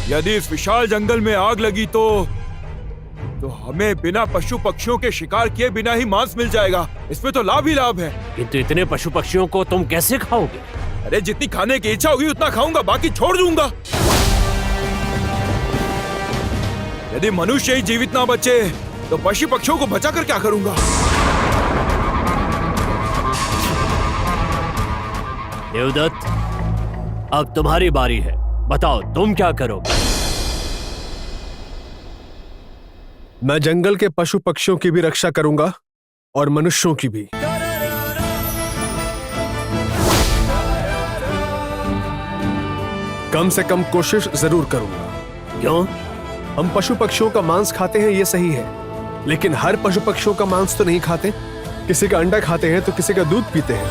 यदि इस विशाल जंगल में आग लगी तो हमें बिना पशु पक्षियों के शिकार किए बिना ही मांस मिल जाएगा। इसमें तो लाभ ही लाभ है। किंतु इतने पशु पक्षियों को तुम कैसे खाओगे? अरे जितनी खाने की इच्छा होगी उतना खाऊंगा, बाकी छोड़ दूंगा। यदि मनुष्य ही जीवित ना बचे तो पशु पक्षियों को बचाकर क्या करूंगा? देवदत्त, अब तुम्हारी बारी है। बताओ तुम क्या करोगे? मैं जंगल के पशु पक्षियों की भी रक्षा करूंगा और मनुष्यों की भी। कम से कम कोशिश जरूर करूंगा। क्यों? हम पशु पक्षियों का मांस खाते हैं, ये सही है, लेकिन हर पशु पक्षियों का मांस तो नहीं खाते। किसी का अंडा खाते हैं तो किसी का दूध पीते हैं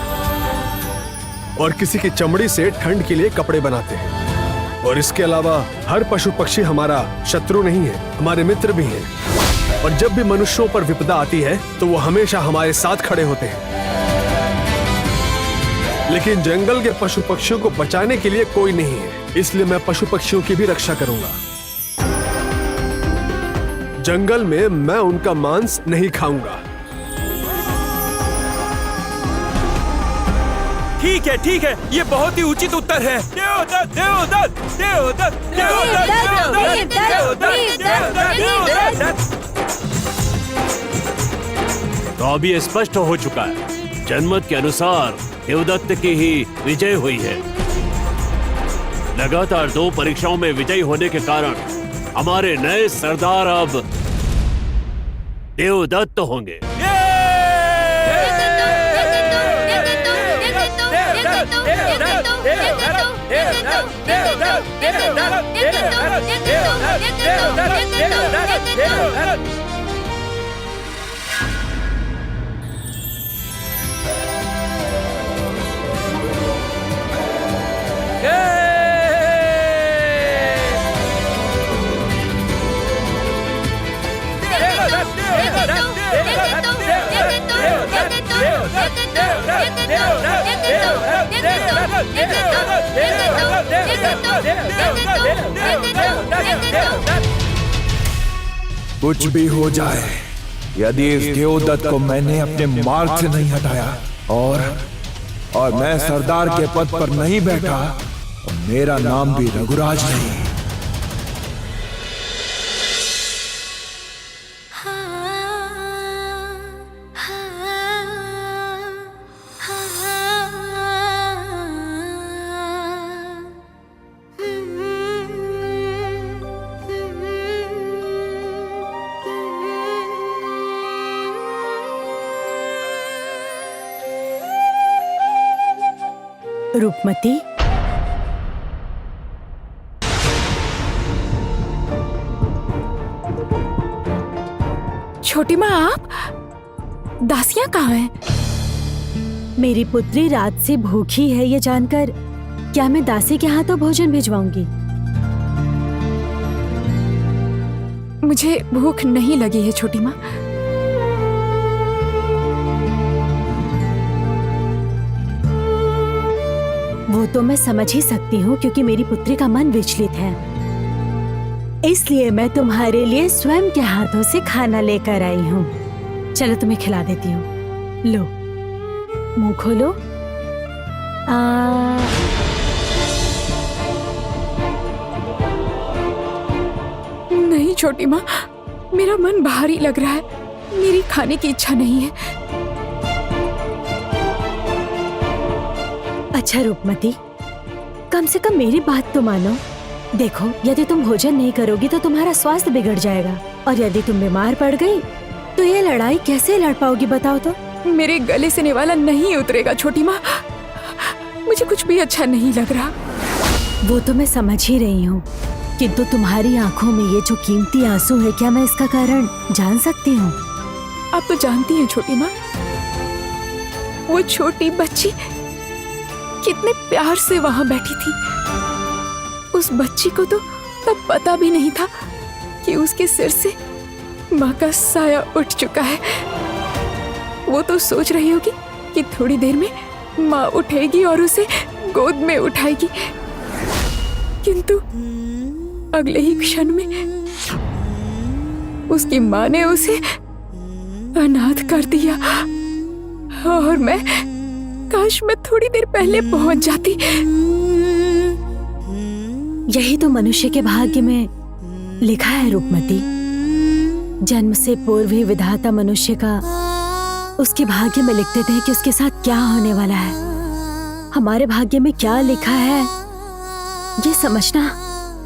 और किसी की चमड़ी से ठंड के लिए कपड़े बनाते हैं। और इसके अलावा हर पशु पक्षी हमारा शत्रु नहीं है, हमारे मित्र भी हैं। और जब भी मनुष्यों पर विपदा आती है तो वो हमेशा हमारे साथ खड़े होते हैं। लेकिन जंगल के पशु पक्षियों को बचाने के लिए कोई नहीं है, इसलिए मैं पशु पक्षियों की भी रक्षा करूंगा। जंगल में मैं उनका मांस नहीं खाऊंगा। ठीक है, ये बहुत ही उचित उत्तर है। देवदत्त, देवदत्त, देवदत्त, देवदत्त, देवदत्त। तो अब ये स्पष्ट हो चुका है, जनमत के अनुसार देवदत्त की ही विजय हुई है। लगातार 2 परीक्षाओं में विजयी होने के कारण हमारे नए सरदार अब देवदत्त होंगे। कुछ भी हो जाए, यदि इस देवदत्त को मैंने अपने मार्ग से नहीं हटाया और मैं सरदार के पद पर नहीं बैठा, तो मेरा नाम भी रघुराज नहीं। रूपमती, छोटी माँ, आप? दासियां कहाँ हैं? मेरी पुत्री रात से भूखी है, ये जानकर क्या मैं दासी के हाथों भोजन भिजवाऊंगी? मुझे भूख नहीं लगी है छोटी माँ। वो तो मैं समझ ही सकती हूँ, क्योंकि मेरी पुत्री का मन विचलित है। इसलिए मैं तुम्हारे लिए स्वयं के हाथों से खाना लेकर आई हूँ। चलो तुम्हें खिला देती हूँ। लो, मुंह खोलो। नहीं छोटी माँ, मेरा मन भारी लग रहा है, मेरी खाने की इच्छा नहीं है। अच्छा रूपमती, कम से कम मेरी बात तो मानो। देखो, यदि तुम भोजन नहीं करोगी तो तुम्हारा स्वास्थ्य बिगड़ जाएगा, और यदि तुम बीमार पड़ गई तो ये लड़ाई कैसे लड़ पाओगी, बताओ तो? मेरे गले से निवाला नहीं उतरेगा छोटी माँ, मुझे कुछ भी अच्छा नहीं लग रहा। वो तो मैं समझ ही रही हूँ, किंतु तुम्हारी आंखों में ये जो कीमती आंसू है, क्या मैं इसका कारण जान सकती हूँ? आप तो जानती हैं छोटी माँ, वो छोटी बच्ची कितने प्यार से वहां बैठी थी। उस बच्ची को तो तब पता भी नहीं था कि उसके सिर से माँ का साया उठ चुका है। वो तो सोच रही होगी कि थोड़ी देर में माँ उठेगी और उसे गोद में उठाएगी, किंतु अगले ही क्षण में उसकी माँ ने उसे अनाथ कर दिया। और मैं काश मैं थोड़ी देर पहले पहुंच जाती। यही तो मनुष्य के भाग्य में लिखा है रूपमती। जन्म से पूर्व ही विधाता मनुष्य का उसके भाग्य में लिखते थे कि उसके साथ क्या होने वाला है। हमारे भाग्य में क्या लिखा है ये समझना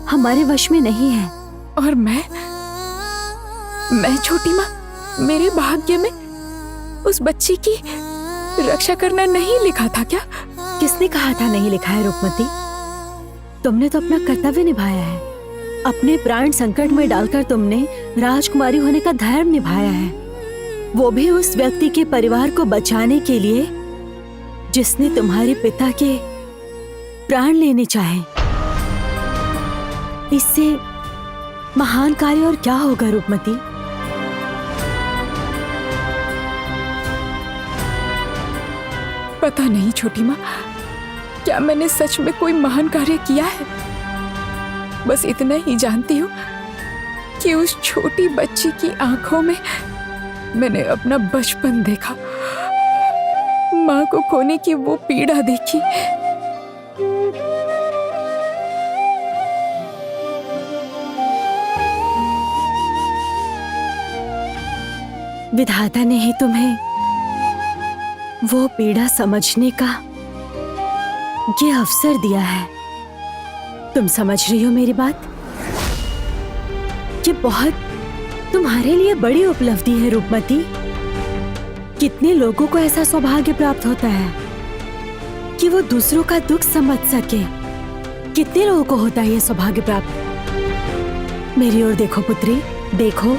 हमारे वश में नहीं है। और मैं छोटी माँ, मेरे भाग्य में उस बच्ची की रक्षा करना नहीं लिखा था क्या? किसने कहा था नहीं लिखा है रूपमती? तुमने तो अपना कर्तव्य निभाया है। अपने प्राण संकट में डालकर तुमने राजकुमारी होने का धर्म निभाया है, वो भी उस व्यक्ति के परिवार को बचाने के लिए जिसने तुम्हारे पिता के प्राण लेने चाहे। इससे महान कार्य और क्या होगा रूपमती? पता नहीं छोटी माँ, क्या मैंने सच में कोई महान कार्य किया है? बस इतना ही जानती हूँ कि उस छोटी बच्ची की आंखों में मैंने अपना बचपन देखा, माँ को खोने की वो पीड़ा देखी। विधाता ने ही तुम्हें वो पीड़ा समझने का ये अवसर दिया है। तुम समझ रही हो मेरी बात? ये बहुत तुम्हारे लिए बड़ी उपलब्धि है रूपमती। कितने लोगों को ऐसा सौभाग्य प्राप्त होता है कि वो दूसरों का दुख समझ सके। कितने लोगों को होता है ये सौभाग्य प्राप्त? मेरी ओर देखो पुत्री, देखो।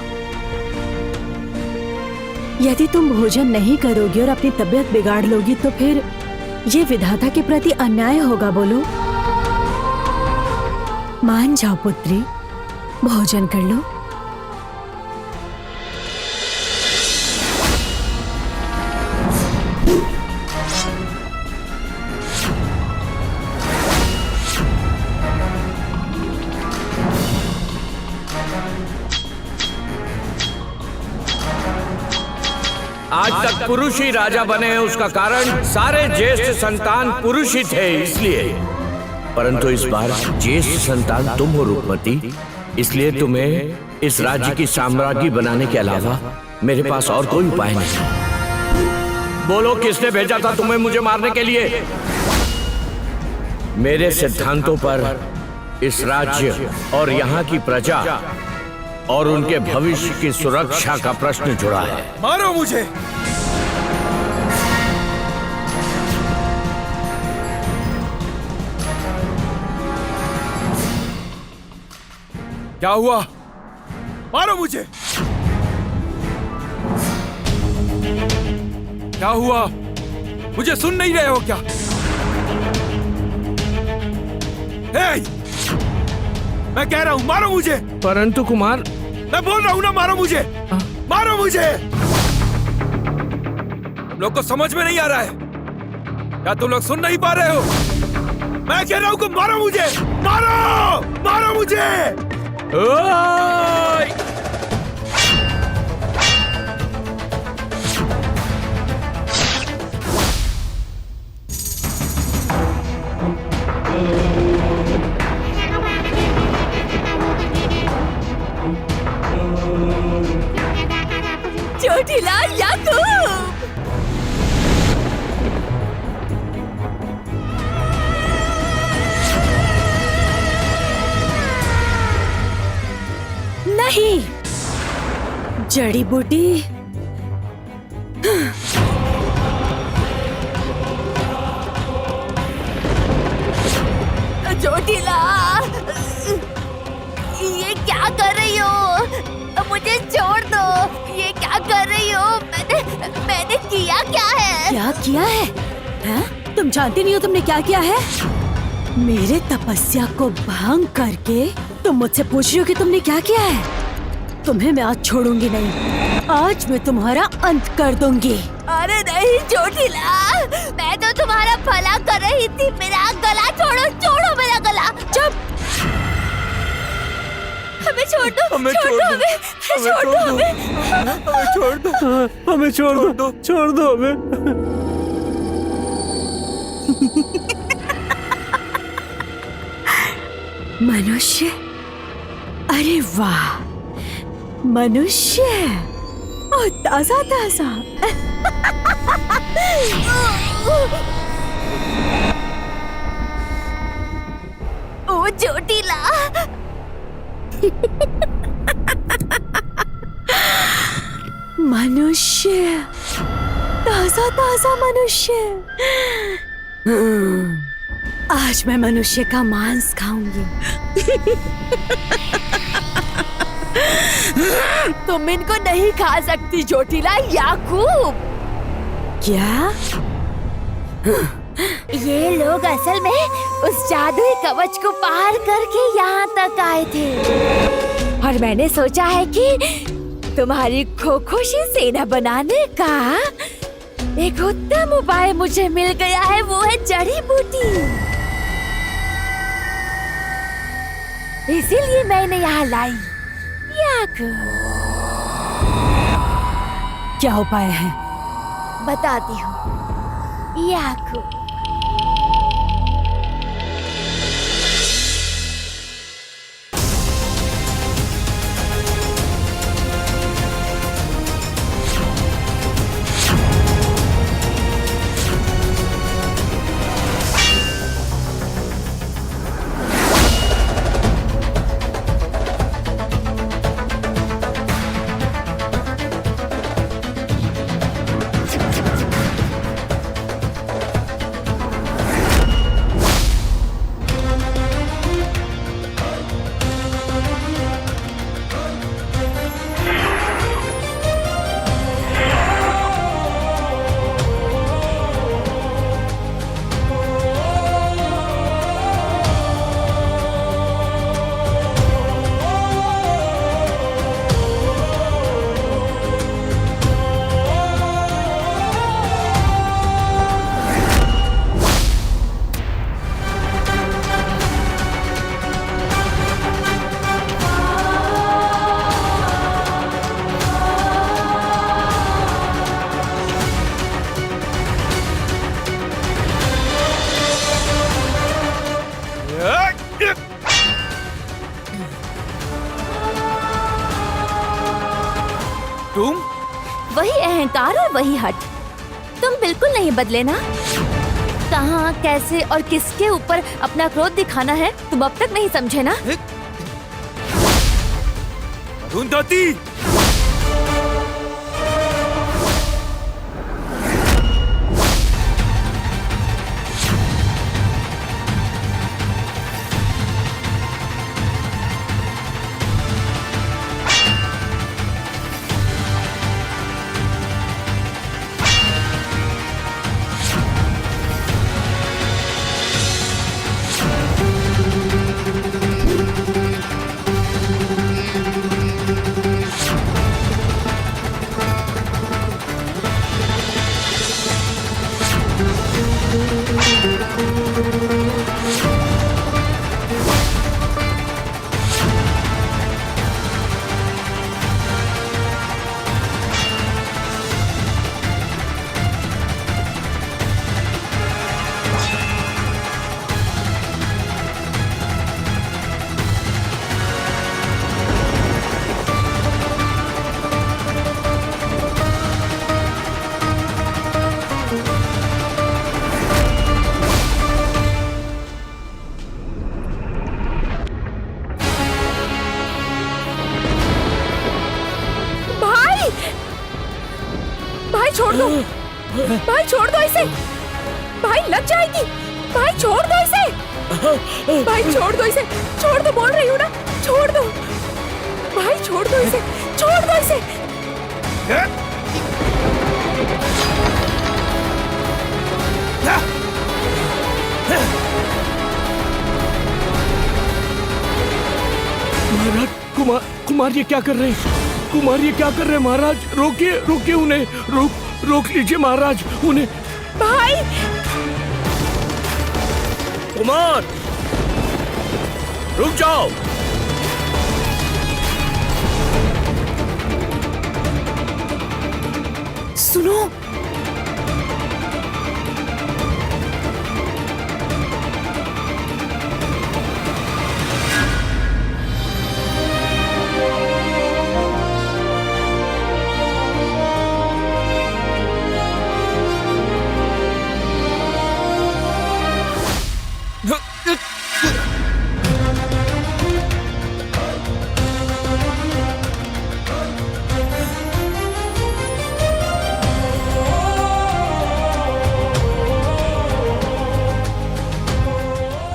यदि तुम भोजन नहीं करोगी और अपनी तबीयत बिगाड़ लोगी तो फिर ये विधाता के प्रति अन्याय होगा। बोलो, मान जाओ पुत्री, भोजन कर लो। आज तक पुरुष ही राजा बने हैं, उसका कारण सारे ज्येष्ठ संतान पुरुष ही थे इसलिए। परंतु इस बार ज्येष्ठ संतान तुम हो रूपमती, इसलिए तुम्हें इस राज्य की साम्राज्ञी बनाने के अलावा मेरे पास और कोई उपाय नहीं। बोलो, किसने भेजा था तुम्हें मुझे मारने के लिए? मेरे सिद्धांतों पर इस राज्य और यहाँ की प्रजा और उनके भविष्य की सुरक्षा का प्रश्न जुड़ा है। मारो मुझे। क्या हुआ? मारो मुझे। क्या हुआ? मुझे सुन नहीं रहे हो क्या? हे! मैं कह रहा हूं मारो मुझे। परंतु कुमार, मैं बोल रहा हूं ना, मारो मुझे। मारो मुझे। तुम लोग को समझ में नहीं आ रहा है क्या? तुम लोग सुन नहीं पा रहे हो? मैं कह रहा हूं कि मारो मुझे। मारो, मारो मुझे। ओए! चोटिला याकूब! नहीं, जड़ी बूटी। चोटिला, ये क्या कर रही हो? मुझे छोड़ दो। ये क्या कर रही हो? मैंने किया क्या है? क्या किया है? हैं? तुम जानती नहीं हो तुमने क्या किया है? मेरे तपस्या को भंग करके तुम मुझसे पूछ रही हो कि तुमने क्या किया है? तुम्हें मैं आज छोड़ूंगी नहीं। आज मैं तुम्हारा अंत कर दूंगी। अरे नहीं चोटिला, मैं तो तुम्हारा भला कर कर रही थी। मेरा गला छोड़ो, छोड़ो मेरा गला। चुप। चुप। तुम जानती नहीं हो तुमने क्या किया है? मेरे तपस्या को भंग करके तुम मुझसे पूछ रही हो कि तुमने क्या किया है? तुम्हें मैं आज छोड़ूंगी नहीं। आज मैं तुम्हारा अंत कर दूंगी। अरे नहीं चोटिला, मैं तो तुम्हारा भला कर रही थी। मेरा गला छोड़ो, छोड़ो मेरा गला। चुप। छोड़ दो, हमें छोड़ छोड़ दो, दो, हमें छोड़ दो, हमें छोड़ दो, हमें छोड़ दो हमें। मनुष्य, अरे वाह, मनुष्य और ताजा ताजा। ओ चोटीला, मनुष्य, ताजा ताजा मनुष्य। आज मैं मनुष्य का मांस खाऊंगी। तुम इनको नहीं खा सकती चोटीला, याकूब। क्या? ये लोग असल में उस जादुई कवच को पार करके यहाँ तक आए थे, और मैंने सोचा है कि तुम्हारी खोखोशी सेना बनाने का एक उत्तम उपाय मुझे मिल गया है, वो है जड़ी बूटी। इसीलिए मैंने यहाँ लाई। याकूब, क्या उपाय है? बताती हूँ याकूब। तुम? वही अहंकार और वही हट। तुम बिल्कुल नहीं बदले ना। कहाँ, कैसे और किसके ऊपर अपना क्रोध दिखाना है तुम अब तक नहीं समझे ना। अरुंधति! भाई छोड़ दो, भाई छोड़ दो इसे, भाई लग जाएगी, भाई छोड़ दो इसे, भाई छोड़ दो इसे, छोड़ दो बोल रही हूँ ना, छोड़ दो, भाई छोड़ दो इसे, छोड़ दो इसे। महाराज, कुमार ये क्या कर रहे हैं? कुमार ये क्या कर रहे हैं महाराज? रोकिए, रोकिए उन्हें, रोक लीजिए महाराज उन्हें। भाई कुमार रुक जाओ। सुनो।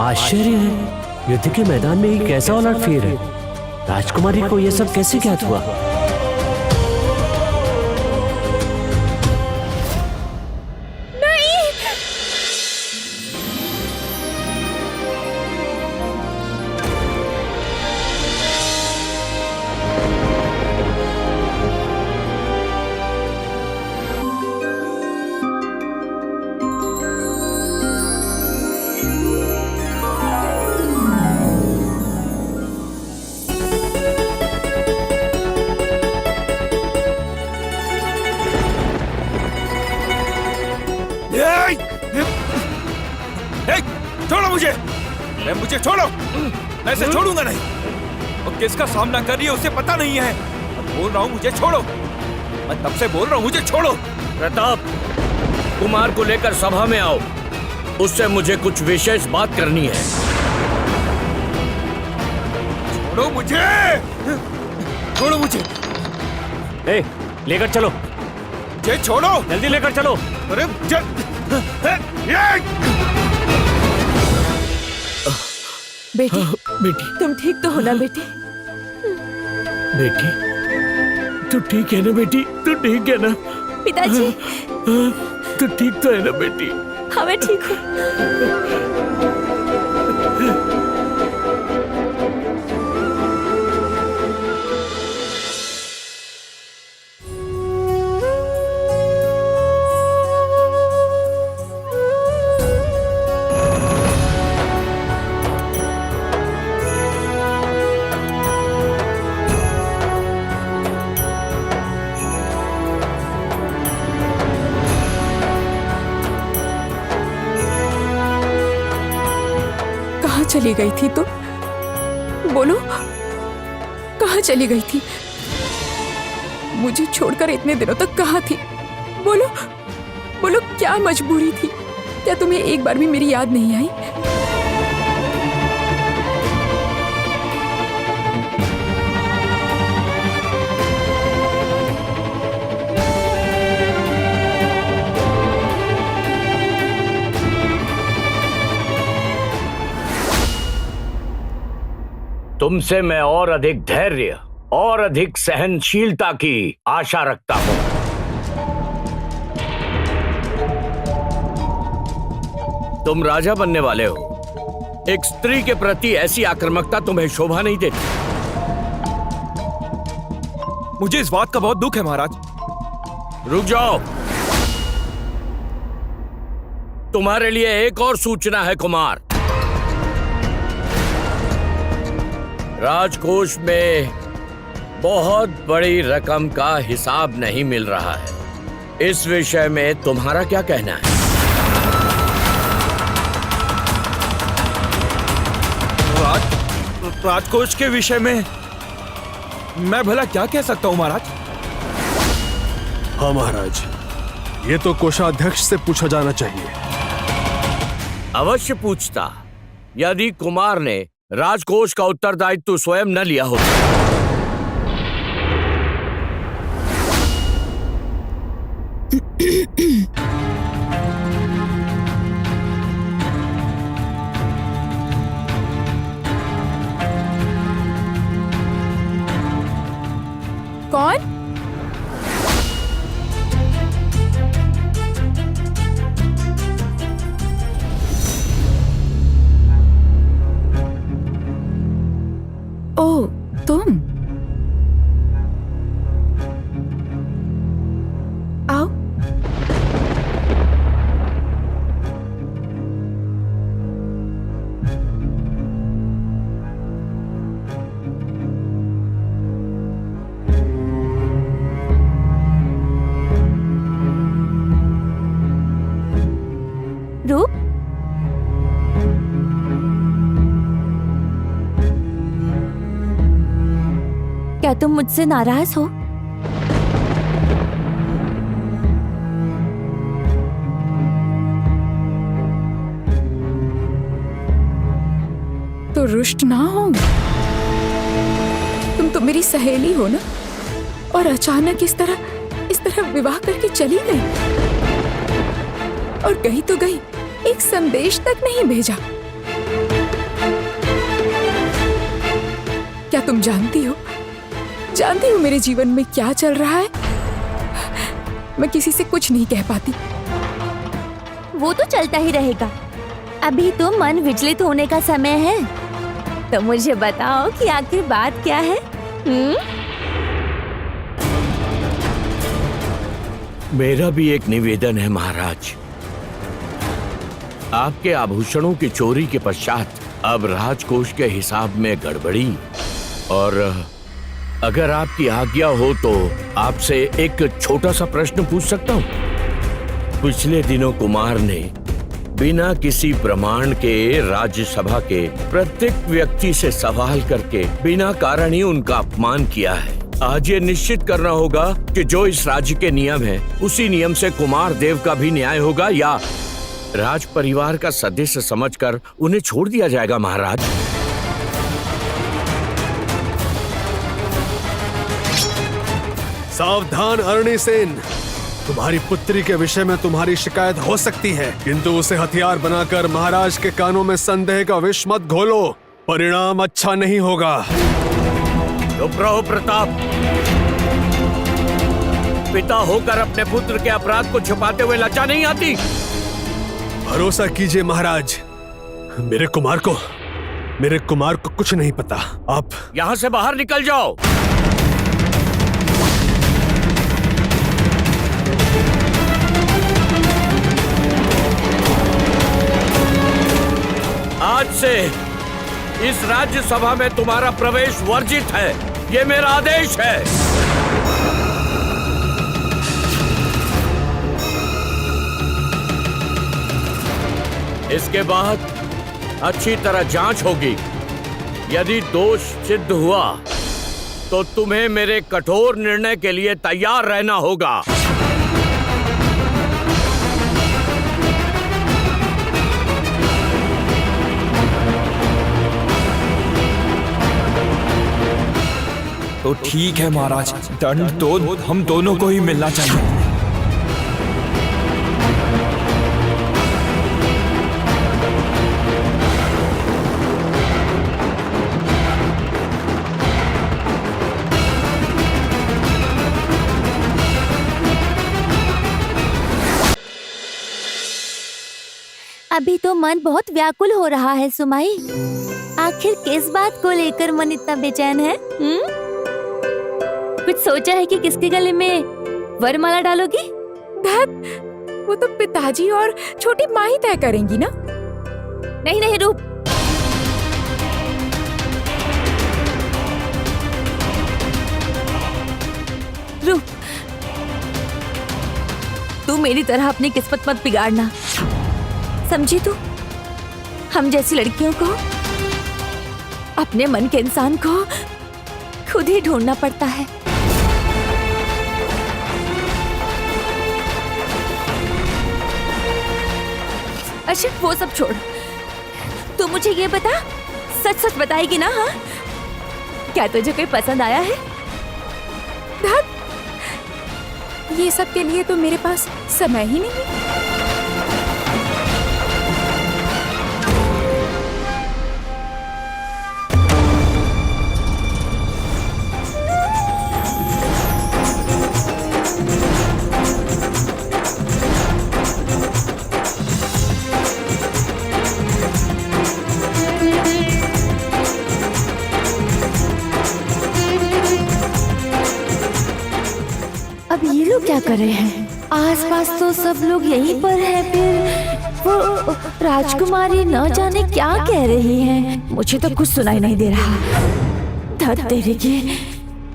आश्चर्य है, युद्ध के मैदान में एक ऐसा उलटफेर है। राजकुमारी को यह सब कैसे ज्ञात हुआ? छोड़ो मुझे, मुझे छोड़ो, मैं इसे छोड़ूंगा नहीं। और किसका सामना कर रही है उसे पता नहीं है। मैं बोल रहा हूँ मुझे छोड़ो, मैं तब से बोल रहा हूँ मुझे छोड़ो। प्रताप, कुमार को लेकर सभा में आओ, उससे मुझे कुछ विशेष बात करनी है। छोड़ो मुझे, छोड़ो मुझे। लेकर चलो, ये छोड़ो, जल्दी लेकर चलो। अरे बेटी, बेटी, तुम ठीक तो हो ना बेटी? बेटी, तू ठीक है ना बेटी? तू ठीक है ना? पिताजी, तू ठीक तो है ना बेटी? हाँ मैं ठीक हूँ। चली गई थी तो बोलो, कहाँ चली गई थी? मुझे छोड़कर इतने दिनों तक कहाँ थी? बोलो, बोलो क्या मजबूरी थी? क्या तुम्हें एक बार भी मेरी याद नहीं आई? तुमसे मैं और अधिक धैर्य और अधिक सहनशीलता की आशा रखता हूं। तुम राजा बनने वाले हो। एक स्त्री के प्रति ऐसी आक्रामकता तुम्हें शोभा नहीं देती। मुझे इस बात का बहुत दुख है महाराज। रुक जाओ, तुम्हारे लिए एक और सूचना है कुमार। राजकोष में बहुत बड़ी रकम का हिसाब नहीं मिल रहा है। इस विषय में तुम्हारा क्या कहना है? राजकोष के विषय में मैं भला क्या कह सकता हूं महाराज? हाँ महाराज, ये तो कोषाध्यक्ष से पूछा जाना चाहिए। अवश्य पूछता, यदि कुमार ने राजकोष का उत्तरदायित्व स्वयं न लिया होता। कौन? ओ, तुम आओ। क्या तुम मुझसे नाराज हो? तो रुष्ट ना हो। तुम तो मेरी सहेली हो ना, और अचानक इस तरह विवाह करके चली गई। और गई तो गई, एक संदेश तक नहीं भेजा। क्या तुम जानती हो मेरे जीवन में क्या चल रहा है? मैं किसी से कुछ नहीं कह पाती। वो तो चलता ही रहेगा। अभी तो मन विचलित होने का समय है। तो मुझे बताओ कि आखिर बात क्या है? मेरा भी एक निवेदन है महाराज। आपके आभूषणों की चोरी के पश्चात अब राजकोष के हिसाब में गड़बड़ी, और अगर आपकी आज्ञा हो तो आपसे एक छोटा सा प्रश्न पूछ सकता हूँ? पिछले दिनों कुमार ने बिना किसी प्रमाण के राज्यसभा के प्रत्येक व्यक्ति से सवाल करके बिना कारण ही उनका अपमान किया है। आज ये निश्चित करना होगा कि जो इस राज्य के नियम है उसी नियम से कुमार देव का भी न्याय होगा, या राज परिवार का सदस्य समझकर उन्हें छोड़ दिया जाएगा महाराज। सावधान अरणी सेन, तुम्हारी पुत्री के विषय में तुम्हारी शिकायत हो सकती है, किंतु उसे हथियार बनाकर महाराज के कानों में संदेह का विष मत घोलो, परिणाम अच्छा नहीं होगा। चुप रहो प्रताप। पिता होकर अपने पुत्र के अपराध को छुपाते हुए लज्जा नहीं आती? भरोसा कीजिए महाराज, मेरे कुमार को कुछ नहीं पता। आप यहाँ से बाहर निकल जाओ। आज से इस राज्यसभा में तुम्हारा प्रवेश वर्जित है। ये मेरा आदेश है। इसके बाद अच्छी तरह जांच होगी। यदि दोष सिद्ध हुआ तो तुम्हें मेरे कठोर निर्णय के लिए तैयार रहना होगा। तो ठीक है महाराज, दंड तो हम दोनों को ही मिलना चाहिए। अभी तो मन बहुत व्याकुल हो रहा है सुमाई। आखिर किस बात को लेकर मन इतना बेचैन है? कुछ सोचा है कि किसके गले में वरमाला डालोगी? वो तो पिताजी और छोटी माँ ही तय करेंगी ना। नहीं नहीं रूप, तू मेरी तरह अपनी किस्मत मत बिगाड़ना, समझी तू? हम जैसी लड़कियों को अपने मन के इंसान को खुद ही ढूंढना पड़ता है। अच्छा वो सब छोड़, तू मुझे ये बता, सच सच बताएगी ना? हाँ, क्या तुझे कोई पसंद आया है? ये सब के लिए तो मेरे पास समय ही नहीं है। अब ये लोग क्या कर रहे हैं? आसपास तो सब लोग यहीं पर हैं, फिर वो राजकुमारी न जाने क्या कह रही हैं। मुझे तो कुछ सुनाई नहीं दे रहा। धत तेरे की,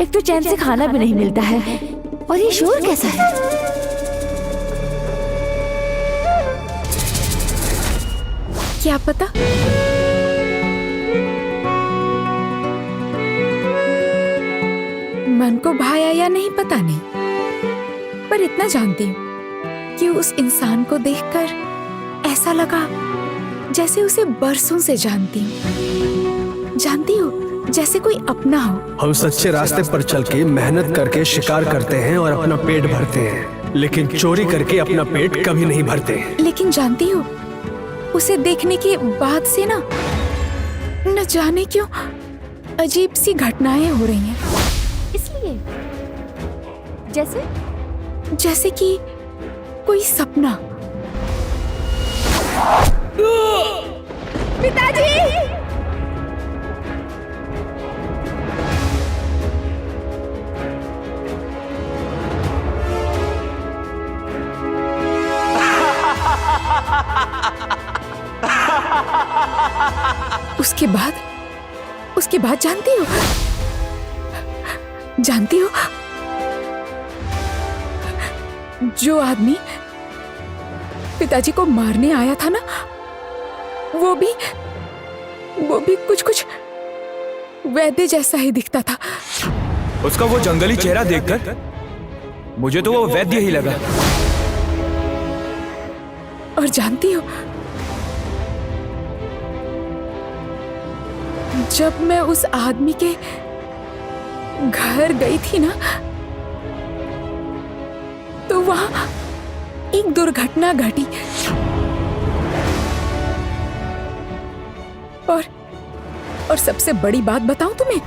एक तो चैन से खाना भी नहीं मिलता है, और ये शोर कैसा है? क्या पता इंसान को भाया या नहीं पता नहीं, पर इतना जानती हूँ कि उस इंसान को देखकर ऐसा लगा जैसे उसे बरसों से जानती हूँ, जैसे कोई अपना हो। हम सच्चे रास्ते पर चल के मेहनत करके शिकार करते हैं और अपना पेट भरते हैं, लेकिन चोरी करके अपना पेट कभी नहीं भरते। लेकिन जानती हो, उसे देखने के बाद से न जाने क्यों अजीब सी घटनाएं हो रही हैं। इसलिए जैसे कि कोई सपना। पिताजी! उसके बाद जानती हो जो आदमी पिताजी को मारने आया था ना, वो भी कुछ वैद्य जैसा ही दिखता था। उसका वो जंगली चेहरा देखकर मुझे तो वो वैद्य ही लगा। और जानती हो, जब मैं उस आदमी के घर गई थी ना, तो वहां एक दुर्घटना घटी और सबसे बड़ी बात बताऊं तुम्हें,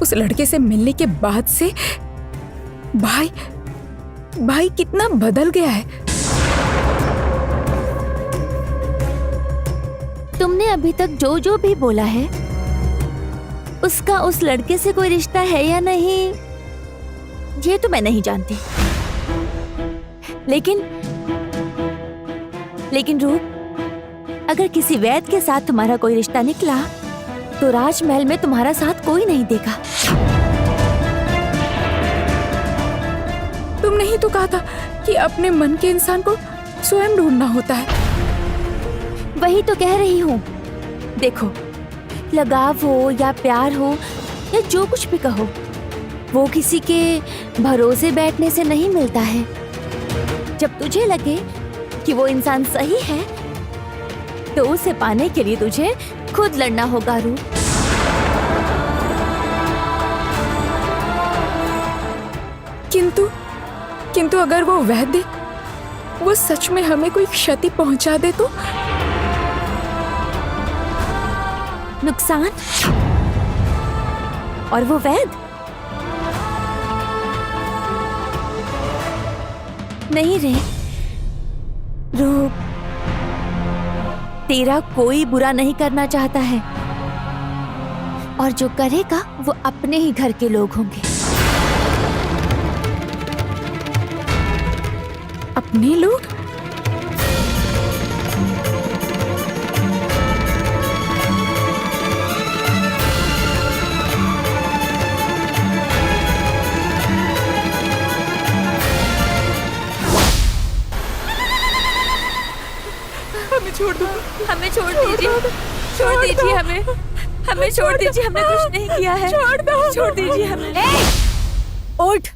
उस लड़के से मिलने के बाद से भाई कितना बदल गया है। तुमने अभी तक जो भी बोला है, उसका उस लड़के से कोई रिश्ता है या नहीं, ये तो मैं नहीं जानती। लेकिन रूप, अगर किसी वैद्य के साथ तुम्हारा कोई रिश्ता निकला, तो राजमहल में तुम्हारा साथ कोई नहीं देगा। तुमने ही तो कहा था कि अपने मन के इंसान को स्वयं ढूंढना होता है। वही तो कह रही हूँ। देखो, लगाव हो या प्यार हो या जो कुछ भी कहो, वो किसी के भरोसे बैठने से नहीं मिलता है। जब तुझे लगे कि वो इंसान सही है, तो उसे पाने के लिए तुझे खुद लड़ना होगा रूप। किंतु अगर वो वैद्य वो सच में हमें कोई क्षति पहुंचा दे तो? नुकसान? और वो वैद्य? नहीं रे रूप, तेरा कोई बुरा नहीं करना चाहता है, और जो करेगा वो अपने ही घर के लोग होंगे। अपने लोग? हमें छोड़ दीजिए, हमें छोड़ दीजिए, हमने कुछ नहीं किया है। छोड़ दीजिए हमें। उठ,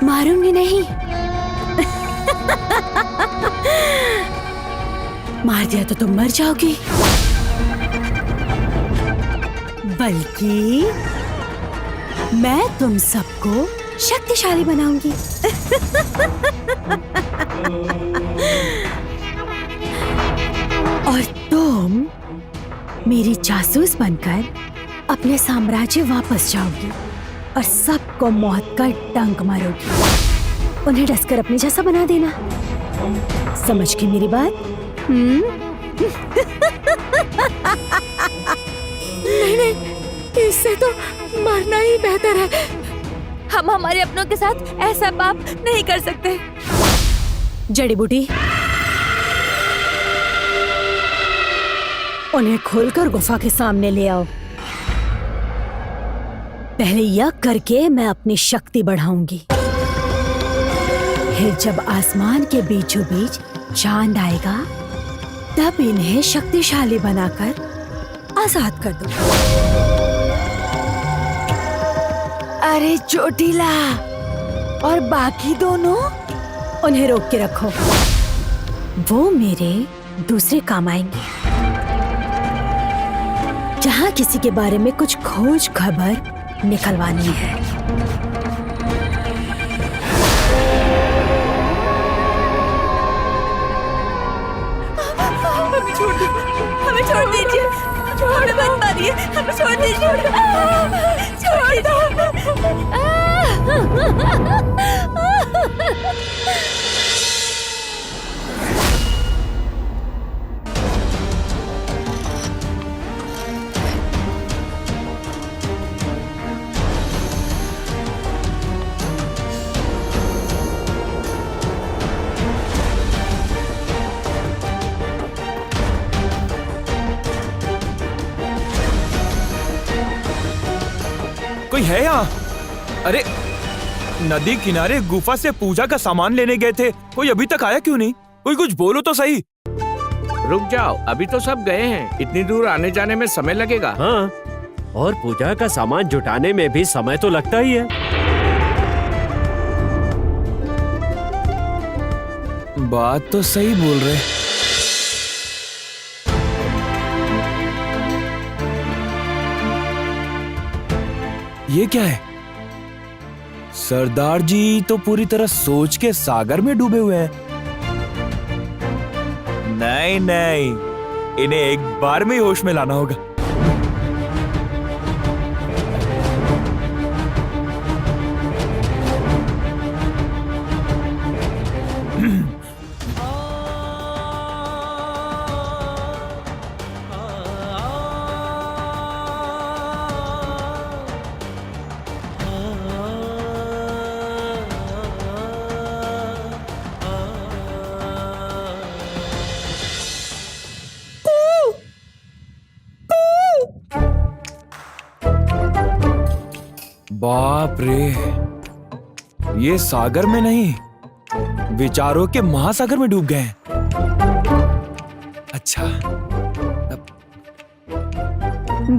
मारूंगी नहीं। मार दिया तो तुम मर जाओगी, बल्कि मैं तुम सबको शक्तिशाली बनाऊंगी। और तुम मेरी जासूस बनकर अपने साम्राज्य वापस जाओगी और सबको मौत का डंक मारोगी। उन्हें डसकर अपने जैसा बना देना। समझ गई मेरी बात? नहीं, इससे तो मरना ही बेहतर है। हम हमारे अपनों के साथ ऐसा पाप नहीं कर सकते। जड़ी बूटी, उन्हें खोलकर गुफा के सामने ले आओ। पहले यह करके मैं अपनी शक्ति बढ़ाऊंगी, फिर जब आसमान के बीचों बीच चांद आएगा, तब इन्हें शक्तिशाली बनाकर आजाद कर दो। अरे चोटीला, और बाकी दोनों? उन्हें रोक के रखो, वो मेरे दूसरे काम आएंगे। जहाँ किसी के बारे में कुछ खोज खबर निकलवानी है। हमें छोड़ दीजिए, छोड़ मत मारिए, हमें छोड़ दीजिए, छोड़ दो। कोई है यहाँ? अरे नदी किनारे गुफा से पूजा का सामान लेने गए थे, कोई अभी तक आया क्यों नहीं? कोई कुछ बोलो तो सही। रुक जाओ, अभी तो सब गए हैं, इतनी दूर आने जाने में समय लगेगा। हाँ, और पूजा का सामान जुटाने में भी समय तो लगता ही है। बात तो सही बोल रहे। ये क्या है? सरदार जी तो पूरी तरह सोच के सागर में डूबे हुए हैं। नहीं नहीं, इन्हें एक बार में ही होश में लाना होगा। बाप रे, ये सागर में नहीं, विचारों के महासागर में डूब गए हैं। अच्छा,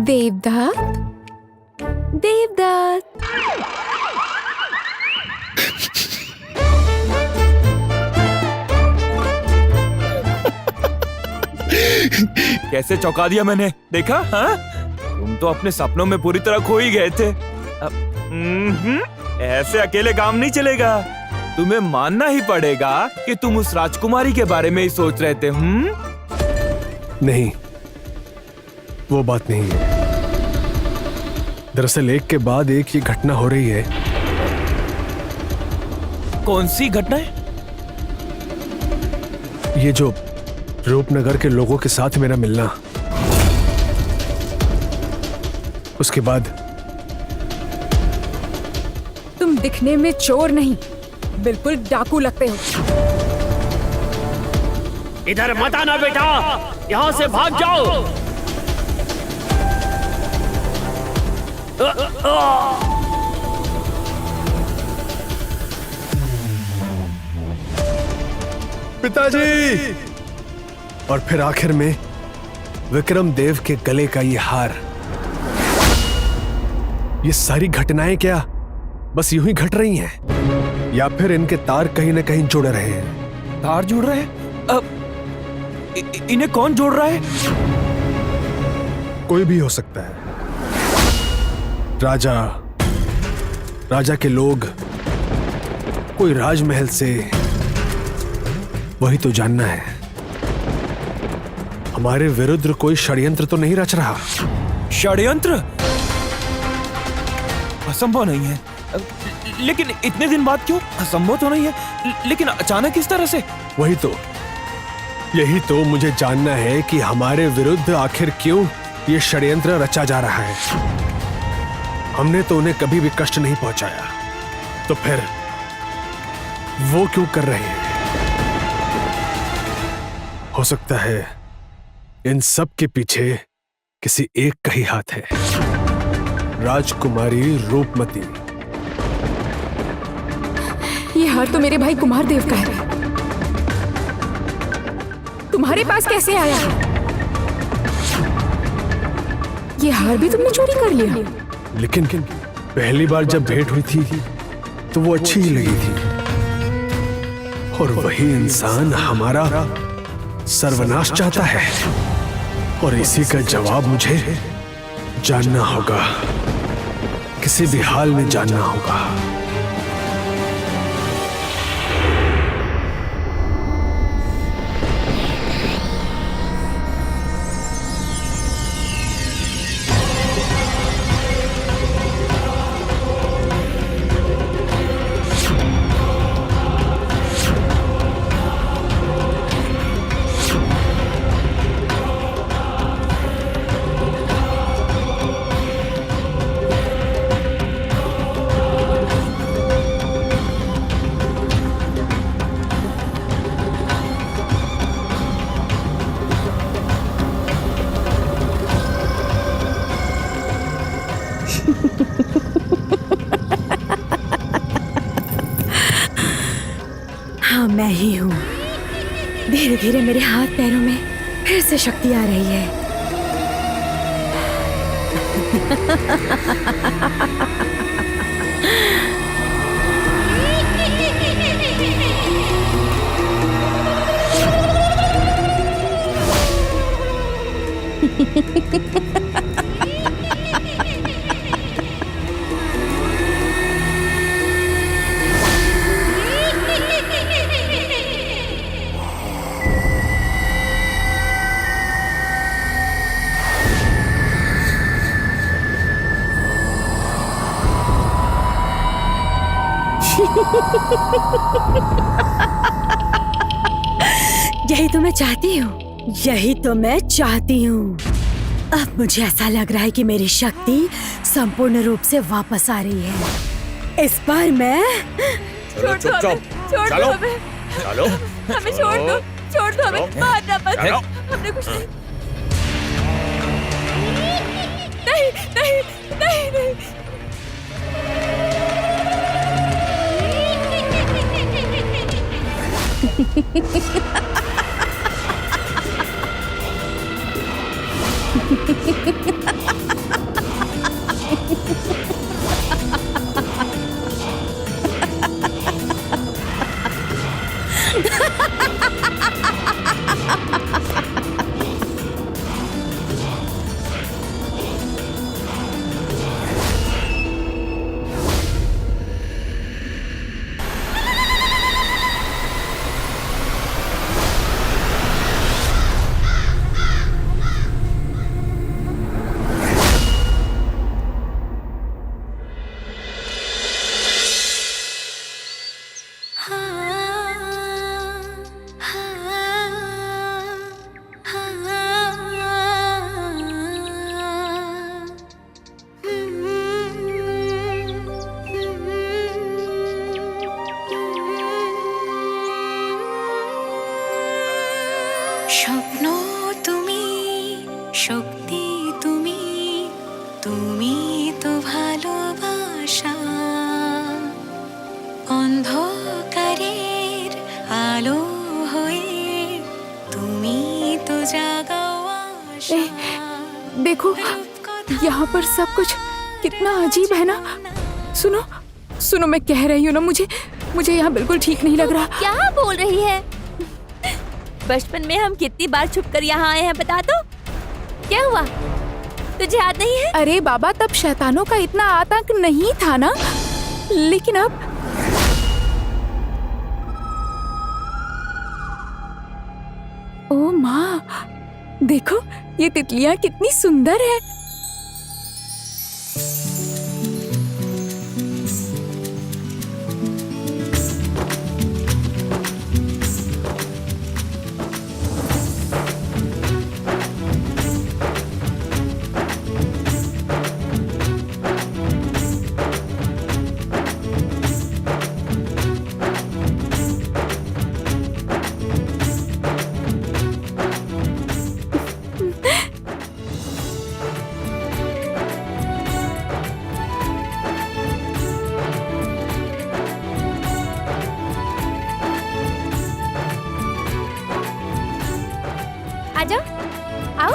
देवदत्त, देवदत्त, कैसे चौंका दिया मैंने, देखा? हाँ, तुम तो अपने सपनों में पूरी तरह खो ही गए थे। ऐसे अकेले काम नहीं चलेगा, तुम्हें मानना ही पड़ेगा कि तुम उस राजकुमारी के बारे में ही सोच रहे थे। नहीं, वो बात नहीं है। दरअसल एक के बाद एक ये घटना हो रही है। कौन सी घटना है? ये जो रूपनगर के लोगों के साथ मेरा मिलना, उसके बाद तुम दिखने में चोर नहीं, बिल्कुल डाकू लगते हो। इधर मत आना बेटा, यहाँ से भाग जाओ। पिताजी! और फिर आखिर में विक्रम देव के गले का ये हार। ये सारी घटनाएं क्या बस यूं ही घट रही हैं, या फिर इनके तार कहीं न कहीं जुड़ रहे हैं? तार जुड़ रहे हैं? इन्हें कौन जोड़ रहा है? कोई भी हो सकता है। राजा के लोग, कोई राजमहल से, वही तो जानना है। हमारे विरुद्ध कोई षड्यंत्र तो नहीं रच रहा? षड्यंत्र? असंभव नहीं है। लेकिन इतने दिन बाद क्यों? असंभव तो नहीं है, लेकिन अचानक किस तरह से? वही तो, यही तो मुझे जानना है कि हमारे विरुद्ध आखिर क्यों ये षड्यंत्र रचा जा रहा है। हमने तो उन्हें कभी भी कष्ट नहीं पहुंचाया, तो फिर वो क्यों कर रहे हैं? हो सकता है इन सब के पीछे किसी एक का ही हाथ है, राजकुमारी रूपमती। ये हार तो मेरे भाई कुमार देव का है। तुम्हारे पास कैसे आया? ये हार भी तुमने चोरी कर लिया? लेकिन पहली बार जब भेंट हुई थी तो वो अच्छी ही लगी थी, और वही इंसान हमारा सर्वनाश चाहता है, और इसी का जवाब मुझे जानना होगा, किसी भी हाल में जानना होगा। हाँ, मैं ही हूँ। धीरे धीरे मेरे हाथ पैरों में फिर से शक्ति आ रही है। यही तो मैं चाहती हूँ, यही तो मैं चाहती हूँ। अब मुझे ऐसा लग रहा है कि मेरी शक्ति संपूर्ण रूप से वापस आ रही है। इस बार मैं चलो चुपचाप चलो चलो, हमें छोड़ दो हमें, मारना मत। हमने कुछ नहीं नहीं नहीं नहीं। স্বপ্ন তুমি, শক্তি তুমি, তুমি তো ভালোবাসা, অন্ধকারের আলো হয়ে তুমি তো জাগাও আশা। देखो, यहाँ पर सब कुछ कितना अजीब है ना। सुनो सुनो, मैं कह रही हूँ ना, मुझे यहाँ बिल्कुल ठीक नहीं लग रहा। क्या बोल रही है? बचपन में हम कितनी बार छुपकर यहाँ आए हैं, बता तो। क्या हुआ, तुझे याद नहीं है? अरे बाबा, तब शैतानों का इतना आतंक नहीं था ना, लेकिन अब ओ माँ, देखो ये तितलियाँ कितनी सुंदर है। आ जाओ, आओ।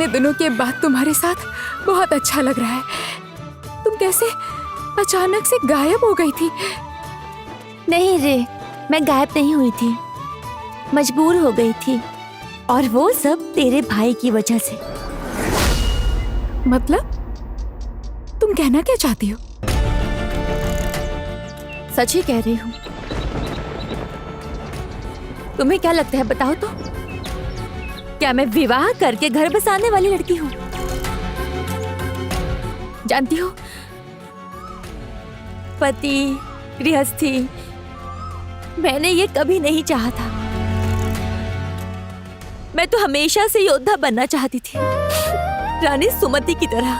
इतने दिनों के बाद तुम्हारे साथ बहुत अच्छा लग रहा है। तुम कैसे अचानक से गायब हो गई थी? नहीं रे, मैं गायब नहीं हुई थी, मजबूर हो गई थी, और वो सब तेरे भाई की वजह से। मतलब तुम कहना क्या चाहती हो? सच ही कह रही हूँ। तुम्हें क्या लगता है, बताओ तो? क्या मैं विवाह करके घर बसाने वाली लड़की हूँ? जानती हो, पति, गृहस्थी, मैंने ये कभी नहीं चाहा था। मैं तो हमेशा से योद्धा बनना चाहती थी, रानी सुमति की तरह।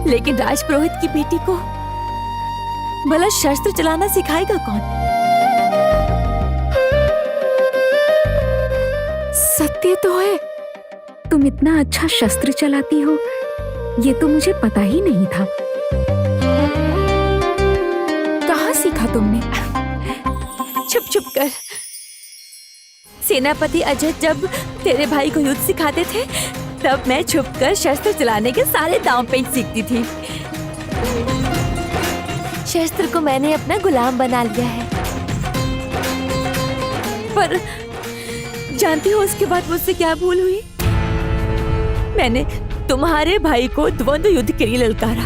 लेकिन राजपुरोहित की बेटी को भला शस्त्र चलाना सिखाएगा कौन? सत्य तो है, तुम इतना अच्छा शस्त्र चलाती हो, ये तो मुझे पता ही नहीं था। कहाँ सीखा तुमने? छुप छुप कर। सेनापति अजय जब तेरे भाई को युद्ध सिखाते थे, तब मैं छुपकर शस्त्र चलाने के सारे दांव पेच सीखती थी। शस्त्र को मैंने अपना गुलाम बना लिया है। पर जानती हो उसके बाद मुझसे क्या भूल हुई? मैंने तुम्हारे भाई को द्वंद्व युद्ध के लिए ललकारा।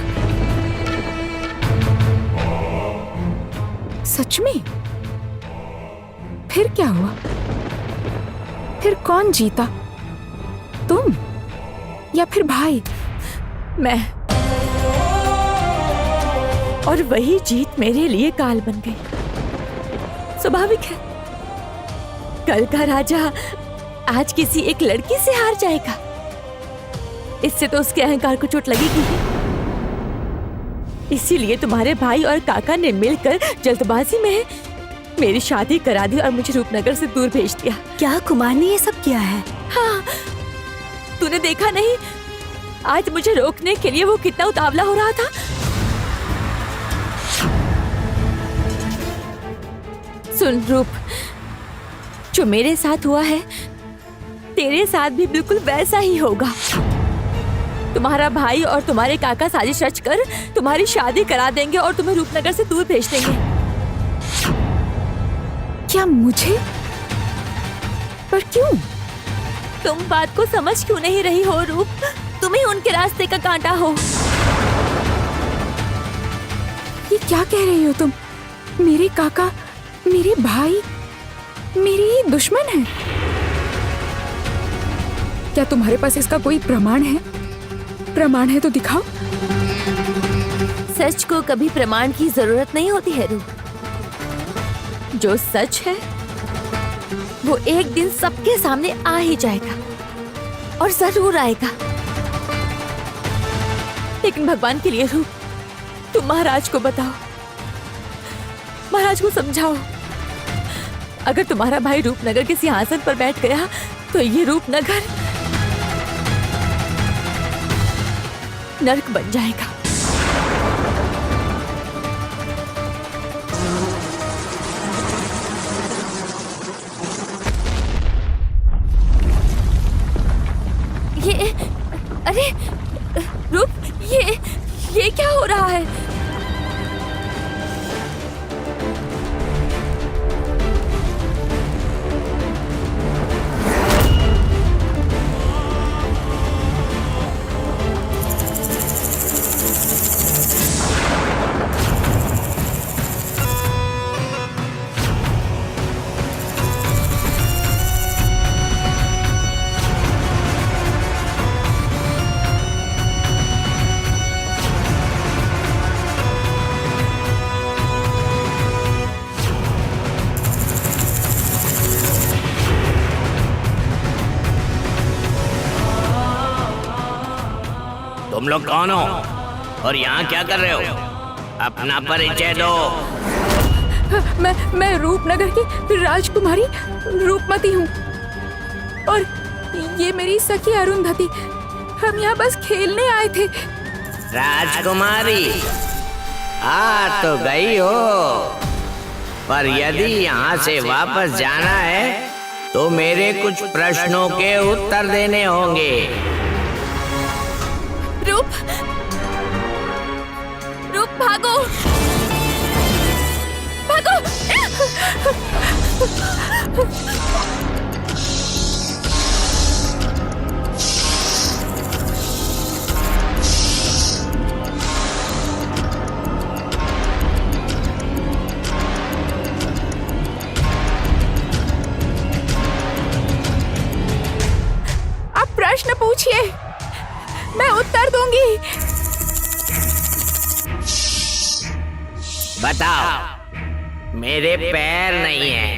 सच में? फिर क्या हुआ? फिर कौन जीता, तुम या फिर भाई? मैं। और वही जीत मेरे लिए काल बन गई। स्वाभाविक है, कल का राजा आज किसी एक लड़की से हार जाएगा, इससे तो उसके अहंकार को चोट लगेगी। इसीलिए तुम्हारे भाई और काका ने मिलकर जल्दबाजी में मेरी शादी करा दी और मुझे रूपनगर से दूर भेज दिया। क्या कुमार ने ये सब किया है? हाँ, तूने देखा नहीं आज मुझे रोकने के लिए वो कितना उतावला हो रहा था? सुन रूप, जो मेरे साथ हुआ है तेरे साथ भी बिल्कुल वैसा ही होगा। तुम्हारा भाई और तुम्हारे काका साजिश रचकर तुम्हारी शादी करा देंगे और तुम्हें रूपनगर से दूर भेज देंगे। क्या मुझे? पर क्यों? तुम बात को समझ क्यों नहीं रही हो रूप? तुम ही उनके रास्ते का कांटा हो। ये क्या कह रही हो तुम? मेरे काका, मेरे भाई, मेरे ही दुश्मन हैं। क्या तुम्हारे पास इसका कोई प्रमाण है? प्रमाण है तो दिखाओ। सच को कभी प्रमाण की जरूरत नहीं होती है रूप। जो सच है वो एक दिन सबके सामने आ ही जाएगा, और जरूर आएगा। लेकिन भगवान के लिए रूप, तुम महाराज को बताओ, महाराज को समझाओ। अगर तुम्हारा भाई रूपनगर के सिंहासन पर बैठ गया तो ये रूपनगर नर्क बन जाएगा। ये, अरे रूप, ये क्या हो रहा है? तुम लोग कौन हो और यहाँ क्या कर रहे हो? अपना परिचय दो। मैं रूपनगर की राजकुमारी रूपमती हूँ, और ये मेरी सखी अरुंधति। हम यहाँ बस खेलने आए थे। राजकुमारी, आ तो गई हो, पर यदि यहाँ से वापस जाना है तो मेरे कुछ प्रश्नों के उत्तर देने होंगे। रूप, रूप भागो, भागो। आप प्रश्न पूछिए, मैं उत्तर दूंगी। बताओ, मेरे पैर नहीं है,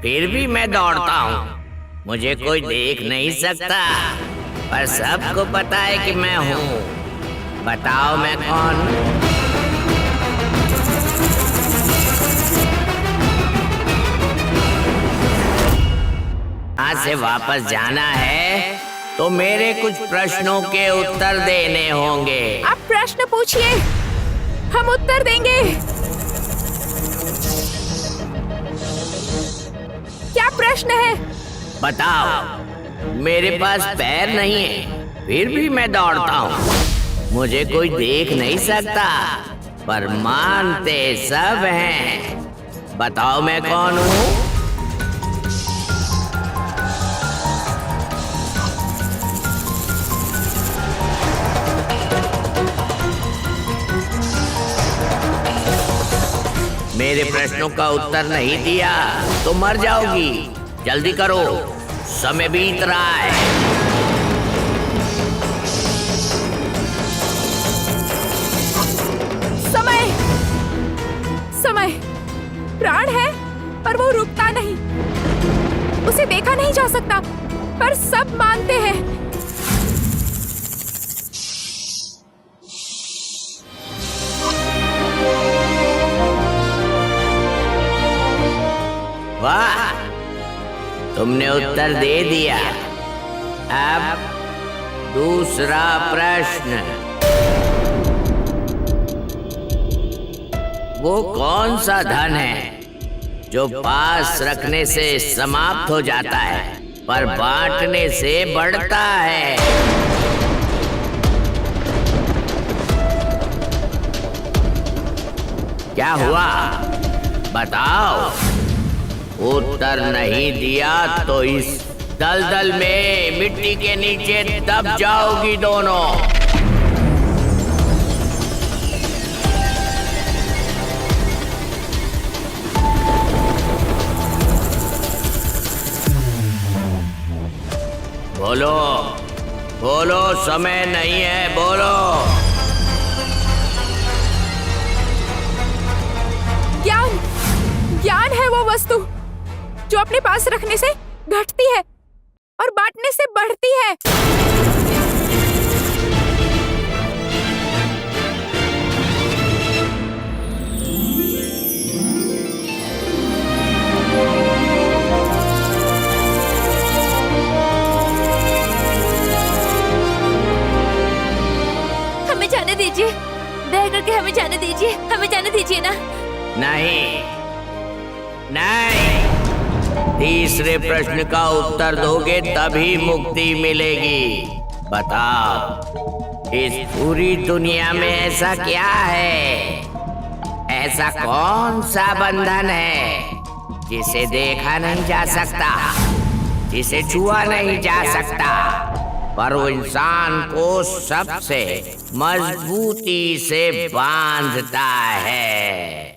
फिर भी मैं दौड़ता हूँ। मुझे कोई देख नहीं सकता, पर सबको पता है कि मैं हूँ। बताओ मैं कौन? यहाँ से वापस जाना है तो मेरे कुछ प्रश्नों के उत्तर देने होंगे। आप प्रश्न पूछिए, हम उत्तर देंगे। क्या प्रश्न है? बताओ, मेरे पास पैर नहीं है, फिर भी मैं दौड़ता हूँ। मुझे कोई देख नहीं सकता, पर मानते सब हैं। बताओ मैं कौन हूँ? मेरे प्रश्नों का उत्तर नहीं दिया तो मर जाओगी। जल्दी करो, समय बीत रहा है। समय, समय प्राण है पर वो रुकता नहीं। उसे देखा नहीं जा सकता, पर सब मानते हैं। वाह, तुमने उत्तर दे दिया। अब दूसरा प्रश्न, वो कौन सा धन है जो पास रखने से समाप्त हो जाता है, पर बांटने से बढ़ता है? क्या हुआ? बताओ। उत्तर नहीं दिया तो इस दलदल में मिट्टी के नीचे दब जाओगी दोनों। बोलो, बोलो, समय नहीं है, बोलो। ज्ञान, ज्ञान है वो वस्तु जो अपने पास रखने से घटती है और बांटने से बढ़ती है। हमें जाने दीजिए, दया करके हमें जाने दीजिए, हमें जाने दीजिए ना। नहीं, नहीं। तीसरे प्रश्न का उत्तर दोगे तभी मुक्ति मिलेगी। बताओ, इस पूरी दुनिया में ऐसा क्या है, ऐसा कौन सा बंधन है जिसे देखा नहीं जा सकता, जिसे छुआ नहीं जा सकता, पर वो इंसान को सबसे मजबूती से बांधता है?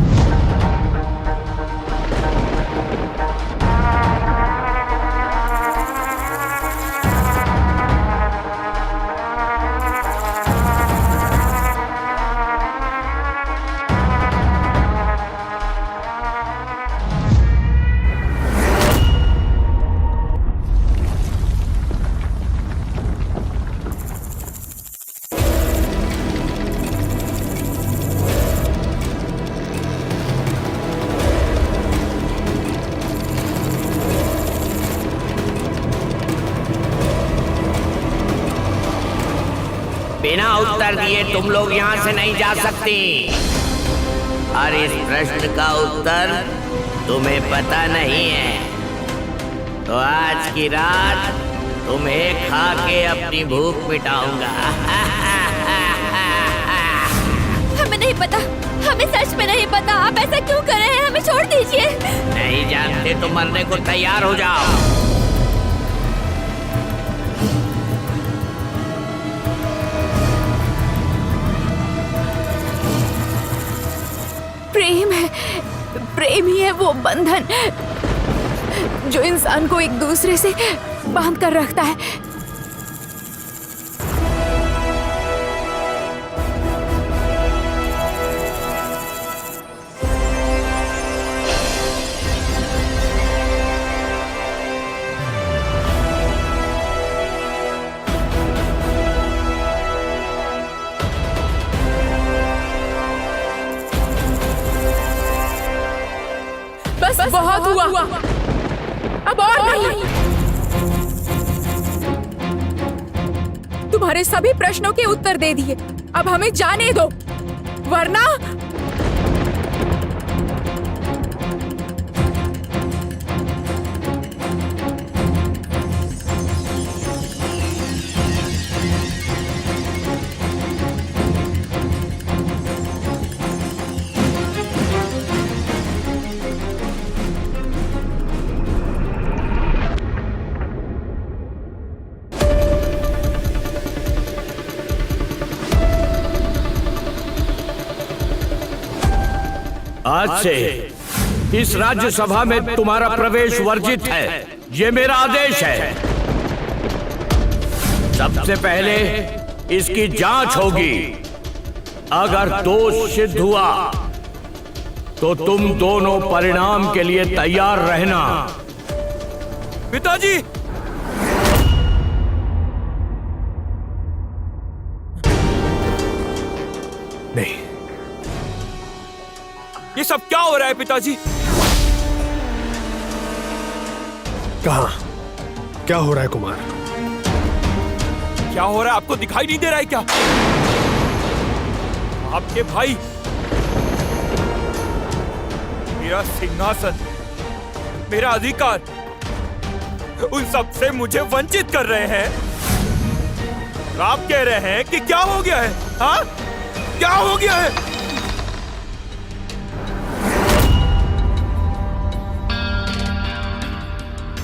बिना उत्तर दिए तुम लोग यहाँ से नहीं जा सकती। और इस प्रश्न का उत्तर तुम्हें पता नहीं है। तो आज की रात तुम्हें खा के अपनी भूख मिटाऊंगा। हमें नहीं पता, हमें सच में नहीं पता। आप ऐसा क्यों कर रहे हैं? हमें छोड़ दीजिए। नहीं जानते तो मरने को तैयार हो जाओ। प्रेम है, प्रेम ही है वो बंधन जो इंसान को एक दूसरे से बांध कर रखता है। बस बहुत हुआ, अब और नहीं। तुम्हारे सभी प्रश्नों के उत्तर दे दिए, अब हमें जाने दो, वरना आज से इस राज्यसभा में तुम्हारा प्रवेश वर्जित है। ये मेरा आदेश है। सबसे पहले इसकी जांच होगी। अगर दोष सिद्ध हुआ तो तुम दोनों परिणाम के लिए तैयार रहना। पिताजी, नहीं, ये सब क्या हो रहा है पिताजी? कहां? क्या हो रहा है कुमार? क्या हो रहा है? आपको दिखाई नहीं दे रहा है क्या? आपके भाई मेरा सिंहासन, मेरा अधिकार, उन सब से मुझे वंचित कर रहे हैं। और आप कह रहे हैं कि क्या हो गया है? हाँ, क्या हो गया है?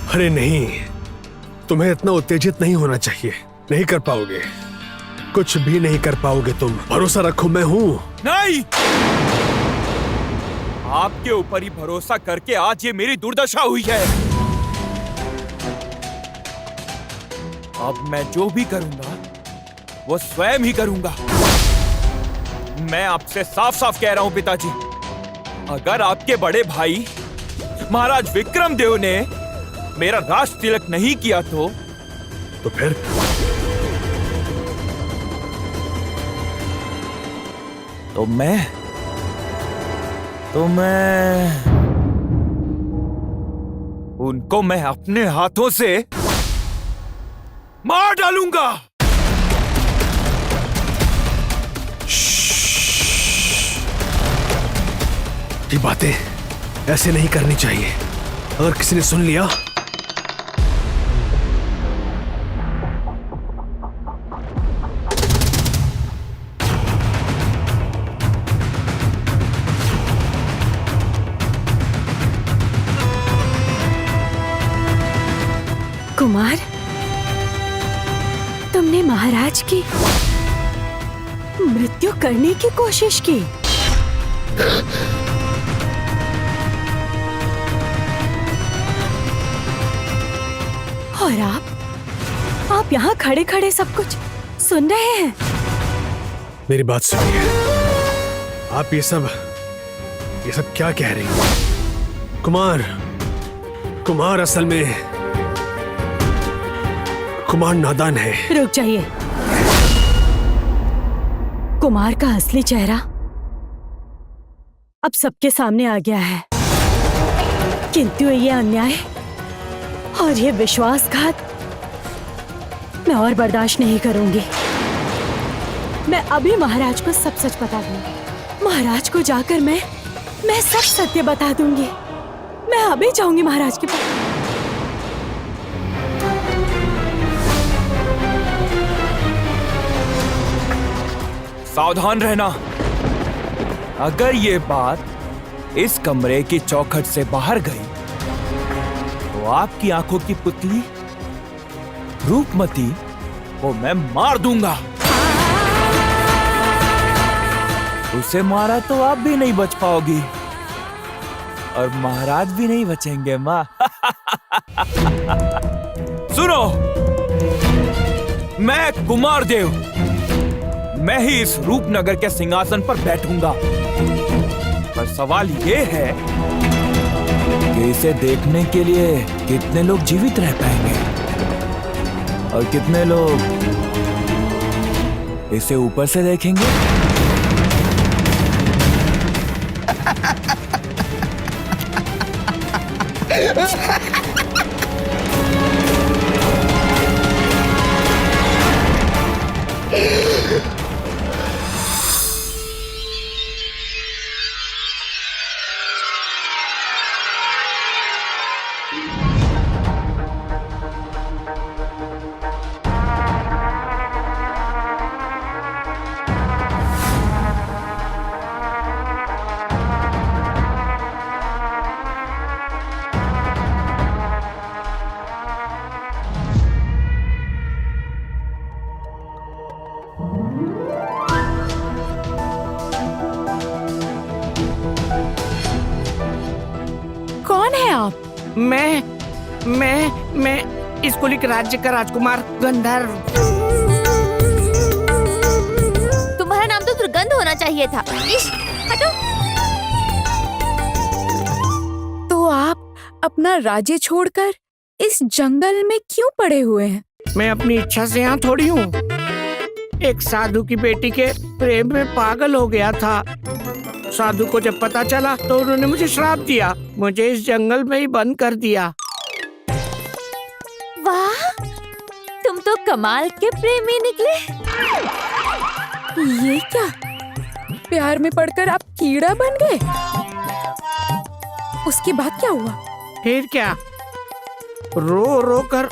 अरे नहीं, तुम्हें इतना उत्तेजित नहीं होना चाहिए। नहीं कर पाओगे, कुछ भी नहीं कर पाओगे तुम। भरोसा रखो, मैं हूं। नहीं, आपके ऊपर ही भरोसा करके आज ये मेरी दुर्दशा हुई है। अब मैं जो भी करूंगा वो स्वयं ही करूंगा। मैं आपसे साफ साफ कह रहा हूं पिताजी, अगर आपके बड़े भाई महाराज विक्रमदेव ने मेरा राज तिलक नहीं किया तो फिर मैं उनको मैं अपने हाथों से मार डालूंगा। ये बातें ऐसे नहीं करनी चाहिए। अगर किसी ने सुन लिया कुमार, तुमने महाराज की मृत्यु करने की कोशिश की। और आप यहाँ खड़े खड़े सब कुछ सुन रहे हैं। मेरी बात सुनिए। आप ये सब क्या कह रही हैं? कुमार असल में कुमार नादान है। रुक जाइए। कुमार का असली चेहरा अब सबके सामने आ गया है, किंतु ये अन्याय और ये विश्वासघात मैं और बर्दाश्त नहीं करूंगी। मैं अभी महाराज को सब सच बता दूंगी। महाराज को जाकर मैं सब सत्य बता दूंगी। मैं अभी जाऊंगी महाराज के पास। सावधान रहना। अगर ये बात इस कमरे की चौखट से बाहर गई तो आपकी आंखों की पुतली रूपमती वो मैं मार दूंगा। उसे मारा तो आप भी नहीं बच पाओगी और महाराज भी नहीं बचेंगे माँ। सुनो, मैं कुमार देव, मैं ही इस रूपनगर के सिंहासन पर बैठूंगा। पर सवाल ये है कि इसे देखने के लिए कितने लोग जीवित रह पाएंगे और कितने लोग इसे ऊपर से देखेंगे। कौन है आप? मैं इस कुलिक राज्य का राजकुमार गंधर्व। तुम्हारा नाम तो दुर्गंध होना चाहिए था। इश, हटो। तो आप अपना राज्य छोड़कर इस जंगल में क्यों पड़े हुए हैं? मैं अपनी इच्छा से यहाँ थोड़ी हूँ। एक साधु की बेटी के प्रेम में पागल हो गया था। साधु को जब पता चला तो उन्होंने मुझे श्राप दिया, मुझे इस जंगल में ही बंद कर दिया। वाह, तुम तो कमाल के प्रेमी निकले। ये क्या? प्यार में पड़कर आप कीड़ा बन गए? उसके बाद क्या हुआ? फिर क्या, रो रो कर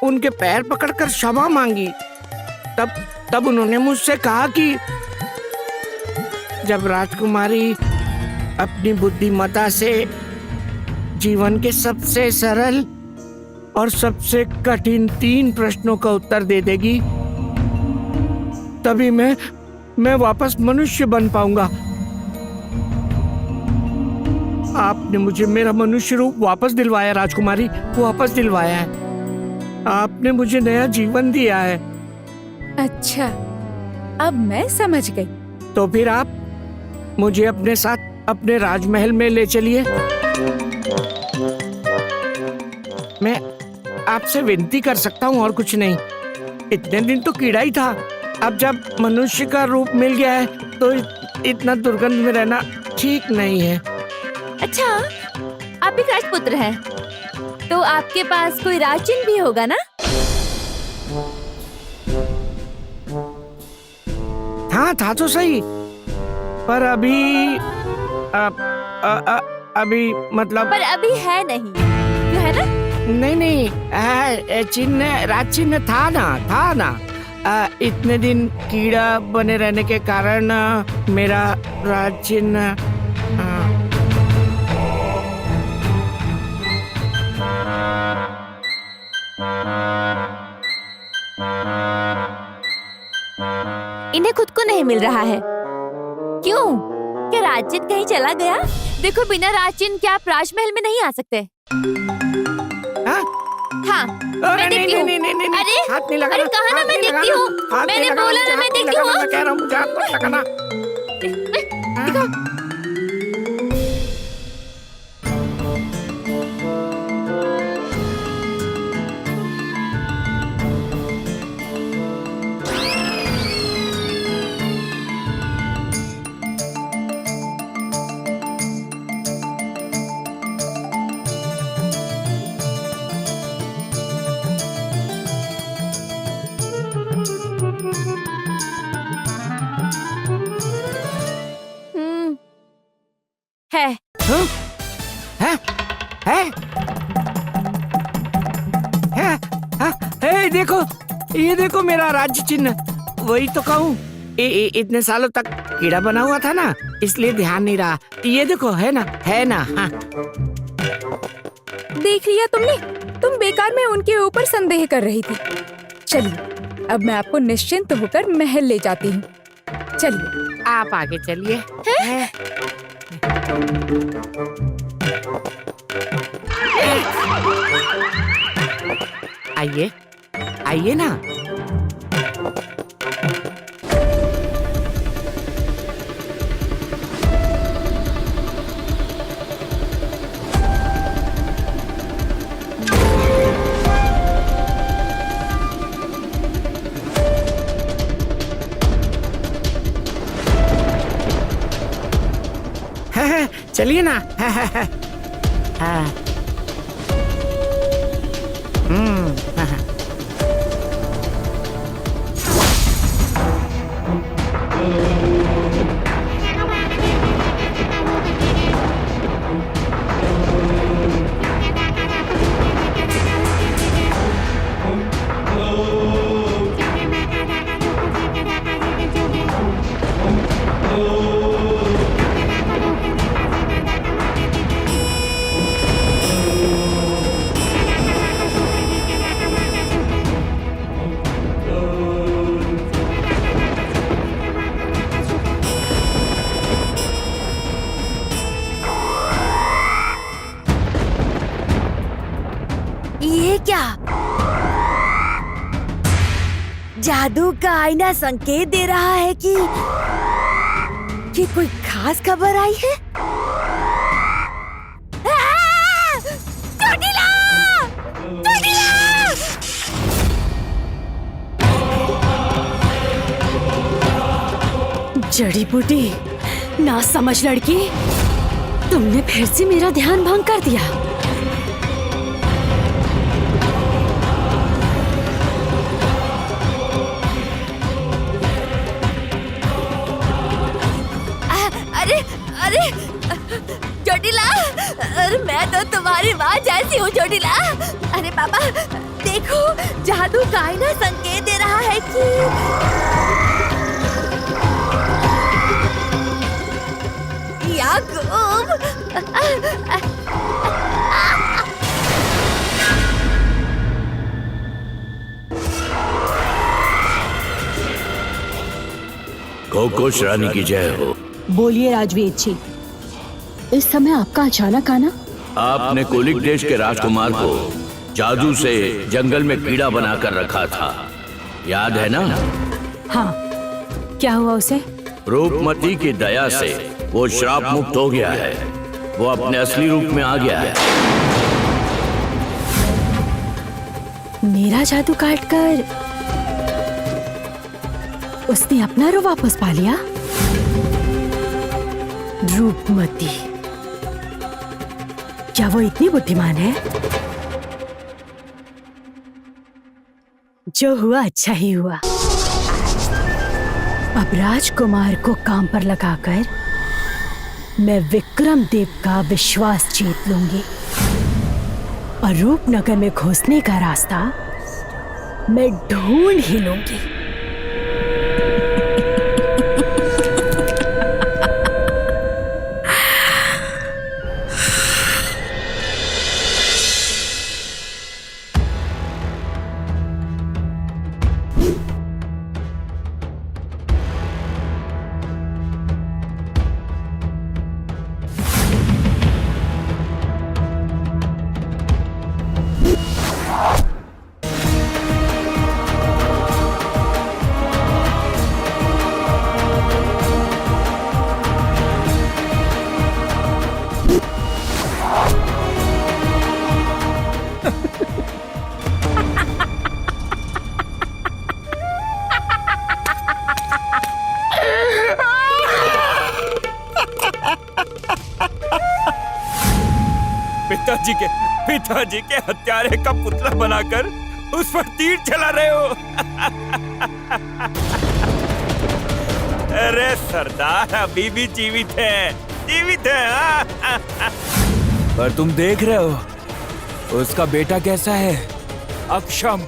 उनके पैर पकड़कर क्षमा मांगी। तब उन्होंने मुझसे कहा कि जब राजकुमारी अपनी बुद्धिमत्ता से जीवन के सबसे सरल और सबसे कठिन 3 प्रश्नों का उत्तर दे देगी, तभी मैं वापस मनुष्य बन पाऊंगा। आपने मुझे मेरा मनुष्य रूप वापस दिलवाया राजकुमारी, वापस दिलवाया है। आपने मुझे नया जीवन दिया है। अच्छा, अब मैं समझ गई। तो फिर आप मुझे अपने साथ अपने राजमहल में ले चलिए। मैं आपसे विनती कर सकता हूँ और कुछ नहीं। इतने दिन तो कीड़ा ही था, अब जब मनुष्य का रूप मिल गया है तो इतना दुर्गंध में रहना ठीक नहीं है। अच्छा, आप एक राजपुत्र हैं, तो आपके पास कोई राजचिन्ह भी होगा ना? हाँ, था तो सही, पर अभी अभी मतलब। पर अभी है नहीं, क्यों है ना? नहीं, चिन्ह, राज चिन्ह था ना। इतने दिन कीड़ा बने रहने के कारण मेरा राज चिन्ह। इन्हें खुद को नहीं मिल रहा है। क्यों? क्या राजचिन्ह कहीं चला गया? देखो, बिना राजचिन्ह क्या आप राजमहल में नहीं आ सकते? हाँ, मैं देखती हूँ। अरे, हाथ नहीं लगाना। अरे कहा ना मैं देखती हूँ। मैंने बोला ना मैं देखती हूँ। मैं कह रहा हूँ, मुझे हाथ मत लगाना। देखो, ये देखो मेरा राज्य चिन्ह। वही तो कहूँ, इतने सालों तक कीड़ा बना हुआ था ना, इसलिए ध्यान नहीं रहा। ये देखो, है ना, है ना। हाँ। देख लिया तुमने, तुम बेकार में उनके ऊपर संदेह कर रही थी। चलिए अब मैं आपको निश्चिंत होकर महल ले जाती हूँ। चलिए आप आगे चलिए। आइए, आइए ना। चलिए ना। ये क्या? जादू का आईना संकेत दे रहा है कि कोई खास खबर आई है। चोटिला! चोटिला! जड़ी बूटी, ना समझ लड़की, तुमने फिर से मेरा ध्यान भंग कर दिया। अरे चोटिला, अरे मैं तो तुम्हारी माँ जैसी हूँ चोटिला। अरे पापा देखो, जादू का आईना संकेत दे रहा है कि याकूब। खोखोश रानी की जय हो। बोलिए राजवीर जी, इस समय आपका अचानक आना? आपने कोलिक देश के राजकुमार को जादू से जंगल में कीड़ा बनाकर रखा था, याद है ना? हाँ, क्या हुआ उसे? रूपमती की दया से वो श्राप मुक्त हो गया है। वो अपने असली रूप में आ गया है। मेरा जादू काटकर उसने अपना रूप वापस पा लिया? रूपमती, क्या वो इतनी बुद्धिमान है? जो हुआ अच्छा ही हुआ। अब राजकुमार को काम पर लगाकर मैं विक्रम देव का विश्वास जीत लूंगी और रूपनगर में घुसने का रास्ता मैं ढूंढ ही लूंगी। पिताजी के हत्यारे का पुतला बनाकर उस पर तीर चला रहे हो। अरे सरदार अभी भी जीवित है, जीवित है। पर तुम देख रहे हो उसका बेटा कैसा है? अक्षम,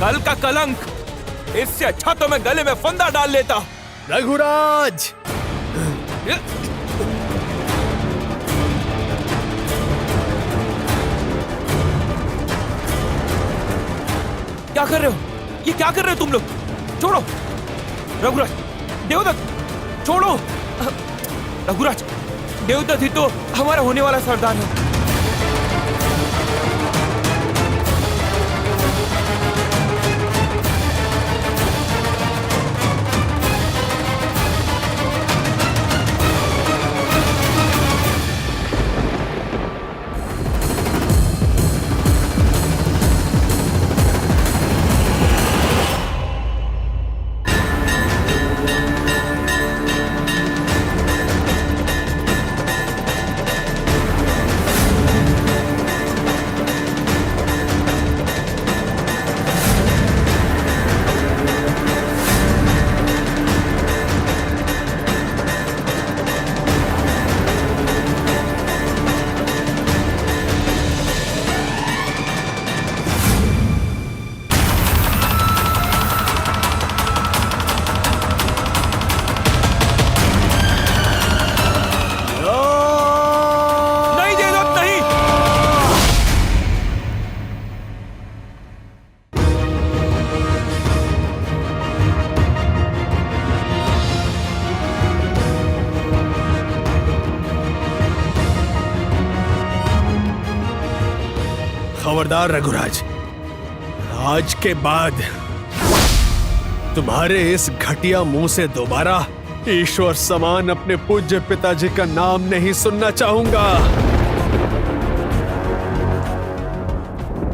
कल का कलंक, इससे अच्छा तो मैं गले में फंदा डाल लेता। रघुराज, क्या कर रहे हो? ये क्या कर रहे हो तुम लोग? छोड़ो रघुराज, देवदत्त छोड़ो। रघुराज, देवदत्त ही तो हमारा होने वाला सरदार है। खबरदार रघुराज, आज के बाद तुम्हारे इस घटिया मुंह से दोबारा ईश्वर समान अपने पूज्य पिताजी का नाम नहीं सुनना चाहूंगा।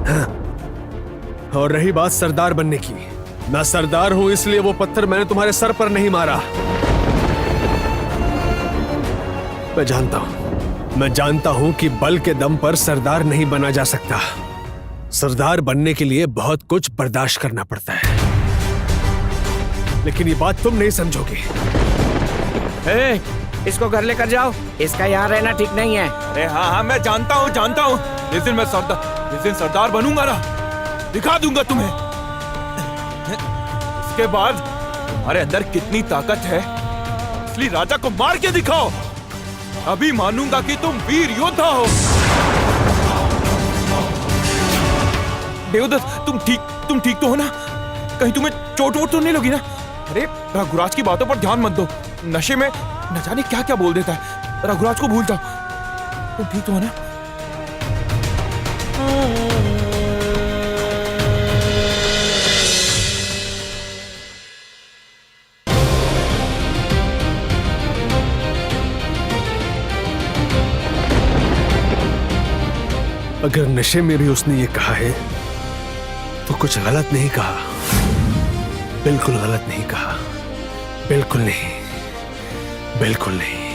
हाँ। और रही बात सरदार बनने की, मैं सरदार हूं इसलिए वो पत्थर मैंने तुम्हारे सर पर नहीं मारा। मैं जानता हूं कि बल के दम पर सरदार नहीं बना जा सकता। सरदार बनने के लिए बहुत कुछ बर्दाश्त करना पड़ता है, लेकिन ये बात तुम नहीं समझोगे। इसको घर लेकर जाओ, इसका यहाँ रहना ठीक नहीं है। अरे हाँ, मैं जानता हूँ। जिस दिन सरदार बनूंगा ना, दिखा दूंगा तुम्हें। इसके बाद तुम्हारे अंदर कितनी ताकत है, इसलिए राजा को मार के दिखाओ, अभी मानूंगा कि तुम वीर योद्धा हो। देवदत्त, तुम ठीक तो हो ना? कहीं तुम्हें चोट वोट तो नहीं लगी ना? अरे रघुराज की बातों पर ध्यान मत दो, नशे में न जाने क्या क्या बोल देता है। रघुराज को भूल जाओ। तुम ठीक तो हो ना? अगर नशे में भी उसने ये कहा है तो कुछ गलत नहीं कहा, बिल्कुल गलत नहीं कहा, बिल्कुल नहीं, बिल्कुल नहीं।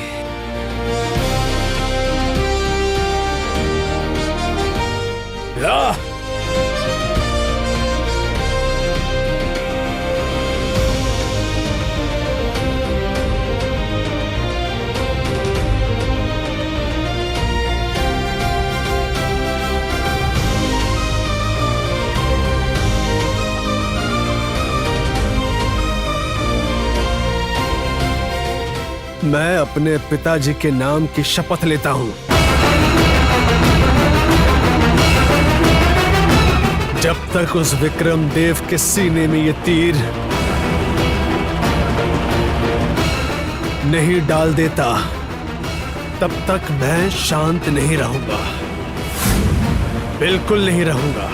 मैं अपने पिताजी के नाम की शपथ लेता हूं, जब तक उस विक्रम देव के सीने में ये तीर नहीं डाल देता, तब तक मैं शांत नहीं रहूंगा, बिल्कुल नहीं रहूंगा।